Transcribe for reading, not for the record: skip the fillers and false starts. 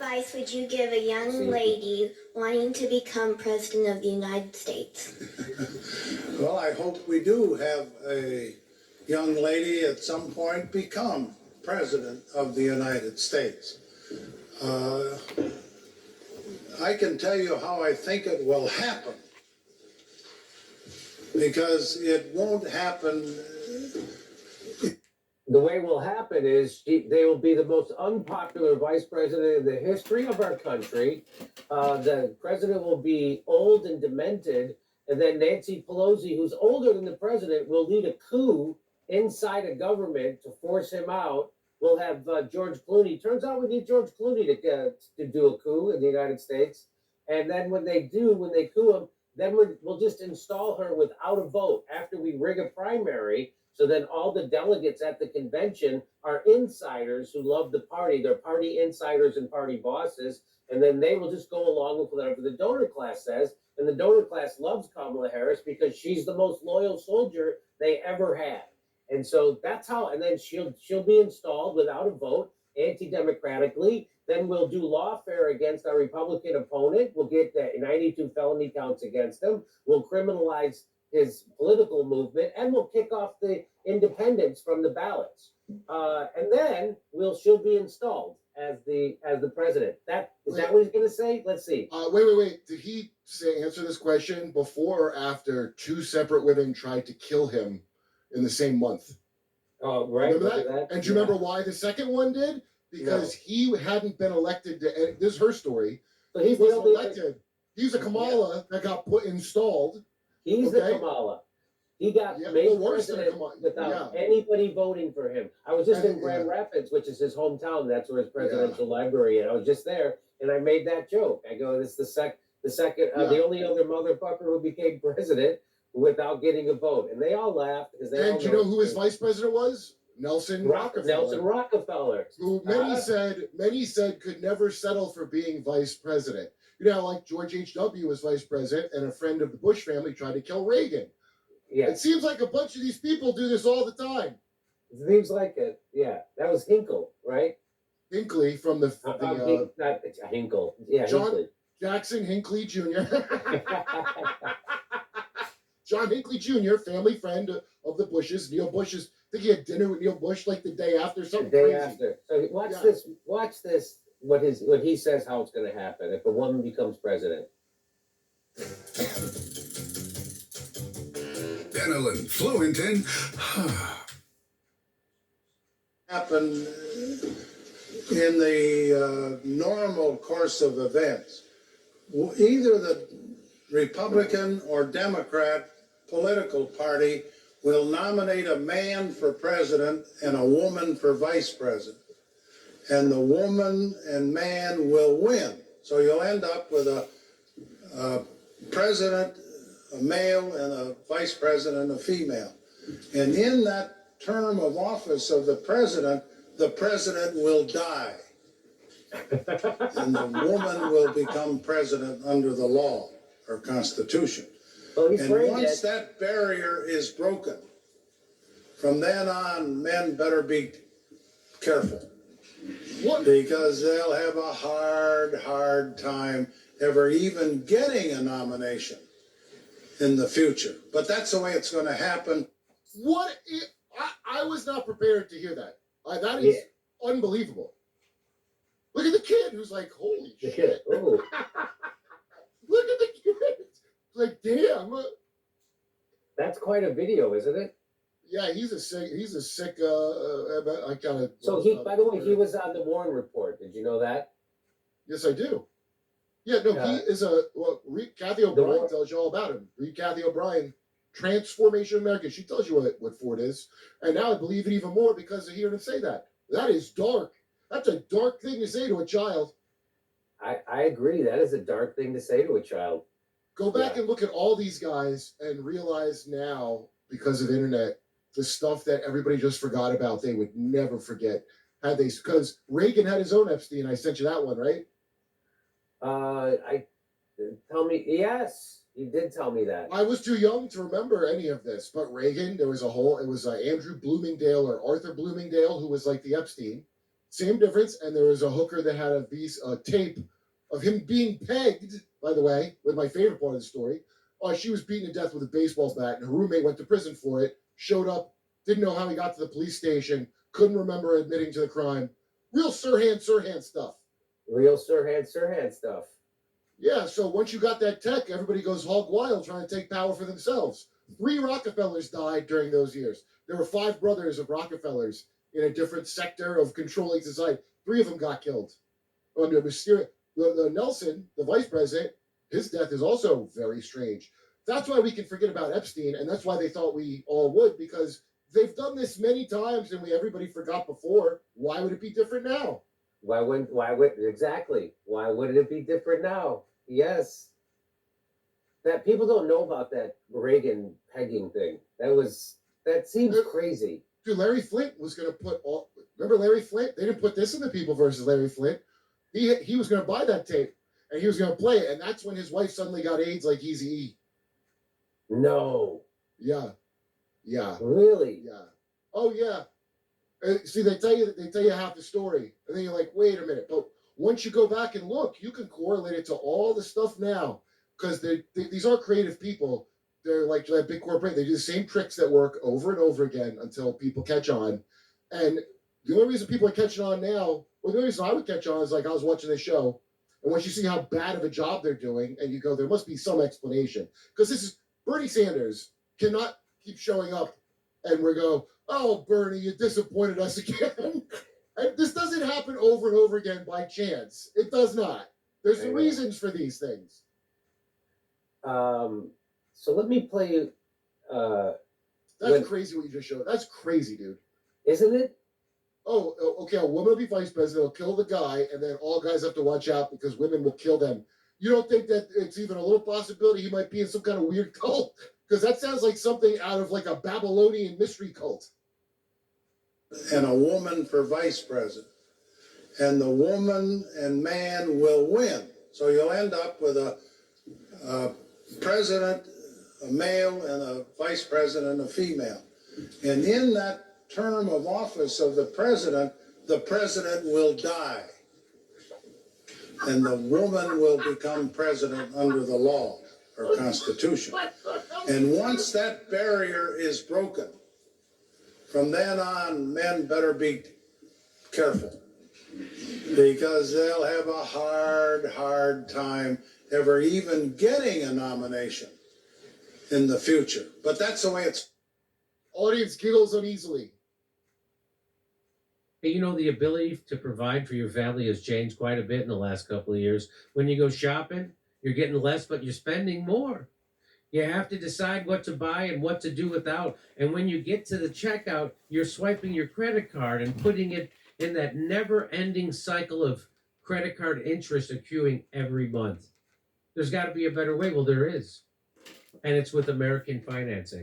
Advice would you give a young lady wanting to become president of the United States? Well, I hope we do have a young lady at some point become president of the United States. I can tell you how I think it will happen, because it won't happen. The way it will happen is they will be the most unpopular vice president in the history of our country. The president will be old and demented, and then Nancy Pelosi, who's older than the president, will lead a coup inside a government to force him out. We'll have George Clooney. Turns out we need George Clooney to do a coup in the United States. And then when they coup him, then we'll just install her without a vote after we rig a primary. So then all the delegates at the convention are insiders who love the party. They're party insiders and party bosses. And then they will just go along with whatever the donor class says. And the donor class loves Kamala Harris because she's the most loyal soldier they ever had. And so that's how, and then she'll be installed without a vote, anti-democratically. Then we'll do lawfare against our Republican opponent. We'll get 92 felony counts against him. We'll criminalize his political movement, and we'll kick off the independents from the ballots. And then she'll be installed as the president. That what he's going to say? Let's see. Wait. Did he answer this question before or after two separate women tried to kill him in the same month? Oh, right. Remember that? And do you remember why the second one did? Because he hadn't been elected to. This is her story. So he was elected. He's a Kamala that got installed. He's the Kamala. He got made president without anybody voting for him. I was just in Grand Rapids, which is his hometown. That's where his presidential library, and I was just there, and I made that joke. I go, "This is the only other motherfucker who became president without getting a vote," and they all laughed because they. And do you know who his vice president was? Nelson Rockefeller. Who many said could never settle for being vice president. You know, like George H.W. was vice president, and a friend of the Bush family tried to kill Reagan. Yeah. It seems like a bunch of these people do this all the time. It seems like it. Yeah. That was Hinkle, right? Hinckley from the not Hinkle. Yeah, John Hinckley. Jackson Hinckley Jr. John Hinckley Jr., family friend of the Bushes. Neil Bush I think he had dinner with Neil Bush like the day after, something crazy. After. So watch this. What he says how it's going to happen if a woman becomes president. Danilin fluent in happen in the normal course of events. Either the Republican or Democrat political party will nominate a man for president and a woman for vice president. And the woman and man will win. So you'll end up with a president, a male, and a vice president, a female. And in that term of office of the president will die. And the woman will become president under the law or constitution. And once that barrier is broken, from then on, men better be careful. What? Because they'll have a hard time ever even getting a nomination in the future. But that's the way it's going to happen. I was not prepared to hear that. That is unbelievable. Look at the kid who's like, holy shit. Look at the kid. It's like, damn. That's quite a video, isn't it? Yeah, he's a sick. I kind of. So by the way, he was on the Warren Report. Did you know that? Yes, I do. Yeah, no, he is Kathy O'Brien tells you all about him. Read Kathy O'Brien, Transformation America. She tells you what Ford is, and now I believe it even more because of hearing him say that. That is dark. That's a dark thing to say to a child. I agree. That is a dark thing to say to a child. Go back and look at all these guys and realize now, because of the internet, the stuff that everybody just forgot about, they would never forget. Because Reagan had his own Epstein. I sent you that one, right? Yes, you did tell me that. I was too young to remember any of this, but Reagan, it was Andrew Bloomingdale or Arthur Bloomingdale, who was like the Epstein. Same difference. And there was a hooker that had a tape of him being pegged, by the way, with my favorite part of the story. She was beaten to death with a baseball bat, and her roommate went to prison for it, showed up, didn't know how he got to the police station, couldn't remember admitting to the crime. Real Sirhan stuff. Real Sirhan stuff. Yeah, so once you got that tech, everybody goes hog wild trying to take power for themselves. 3 Rockefellers died during those years. There were 5 brothers of Rockefellers in a different sector of controlling society. 3 of them got killed under mysterious. The Nelson, the vice president, his death is also very strange. That's why we can forget about Epstein, and that's why they thought we all would, because they've done this many times and everybody forgot before. Why would it be different now? Why would exactly? Why would it be different now? Yes. That people don't know about that Reagan pegging thing. That seems crazy. Dude, Larry Flint was going to put all. Remember Larry Flint? They didn't put this in The People versus Larry Flint. He was going to buy that tape and he was going to play it, and that's when his wife suddenly got AIDS like Eazy-E. No. Yeah. Really? Yeah. Oh yeah. See, they tell you half the story, and then you're like, wait a minute. But once you go back and look, you can correlate it to all the stuff now, because these are creative people. They're like that big corporate. They do the same tricks that work over and over again until people catch on. And the only reason people are catching on now, or the only reason I would catch on, is like I was watching this show, and once you see how bad of a job they're doing, and you go, there must be some explanation, because this is Bernie Sanders cannot keep showing up, and we go, oh, Bernie, you disappointed us again. And this doesn't happen over and over again by chance. It does not. There's reasons for these things. So let me play you. That's crazy what you just showed. That's crazy, dude. Isn't it? Oh, okay. A woman will be vice president. They'll kill the guy, and then all guys have to watch out because women will kill them. You don't think that it's even a little possibility he might be in some kind of weird cult? Because that sounds like something out of like a Babylonian mystery cult. And a woman for vice president. And the woman and man will win. So you'll end up with a president, a male, and a vice president, a female. And in that term of office of the president will die. And the woman will become president under the law or constitution. And once that barrier is broken, from then on, men better be careful, because they'll have a hard time ever even getting a nomination in the future. But that's the way it's. Audience giggles uneasily. Hey, you know, the ability to provide for your family has changed quite a bit in the last couple of years. When you go shopping, you're getting less, but you're spending more. You have to decide what to buy and what to do without. And when you get to the checkout, you're swiping your credit card and putting it in that never-ending cycle of credit card interest accruing every month. There's got to be a better way. Well, there is. And it's with American Financing.